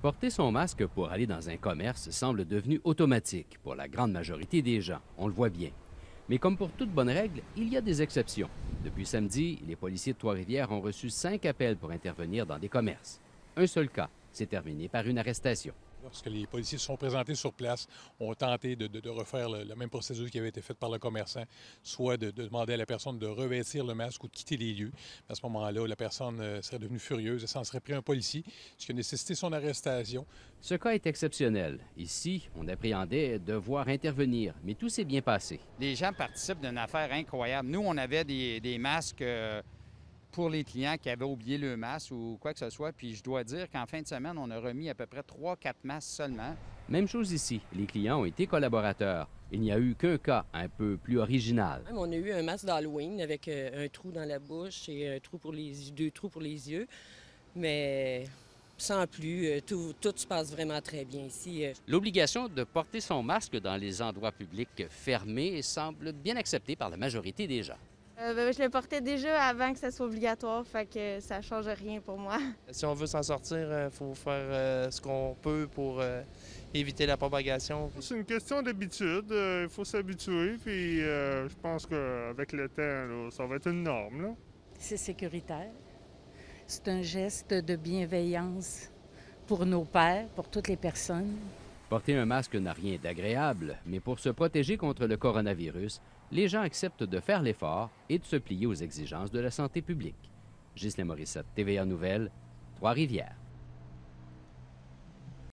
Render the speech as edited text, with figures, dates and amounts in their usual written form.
Porter son masque pour aller dans un commerce semble devenu automatique pour la grande majorité des gens, on le voit bien. Mais comme pour toute bonne règle, il y a des exceptions. Depuis samedi, les policiers de Trois-Rivières ont reçu 5 appels pour intervenir dans des commerces. Un seul cas s'est terminé par une arrestation. Lorsque les policiers se sont présentés sur place, ont tenté de refaire la même procédure qui avait été faite par le commerçant, soit de demander à la personne de revêtir le masque ou de quitter les lieux. À ce moment-là, la personne serait devenue furieuse et s'en serait pris un policier, ce qui a nécessité son arrestation. Ce cas est exceptionnel. Ici, on appréhendait devoir intervenir, mais tout s'est bien passé. Les gens participent d'une affaire incroyable. Nous, on avait des masques pour les clients qui avaient oublié le masque ou quoi que ce soit. Puis je dois dire qu'en fin de semaine, on a remis à peu près 3-4 masques seulement. Même chose ici. Les clients ont été collaborateurs. Il n'y a eu qu'un cas un peu plus original. On a eu un masque d'Halloween avec un trou dans la bouche et un trou pour deux trous pour les yeux. Mais sans plus, tout se passe vraiment très bien ici. L'obligation de porter son masque dans les endroits publics fermés semble bien acceptée par la majorité des gens. Je le portais déjà avant que ça soit obligatoire, fait que ça change rien pour moi. Si on veut s'en sortir, il faut faire ce qu'on peut pour éviter la propagation. C'est une question d'habitude. Il faut s'habituer, puis je pense qu'avec le temps, là, ça va être une norme. Là. C'est sécuritaire. C'est un geste de bienveillance pour nos pairs, pour toutes les personnes. Porter un masque n'a rien d'agréable, mais pour se protéger contre le coronavirus, les gens acceptent de faire l'effort et de se plier aux exigences de la santé publique. Ghislain Morissette, TVA Nouvelles, Trois-Rivières.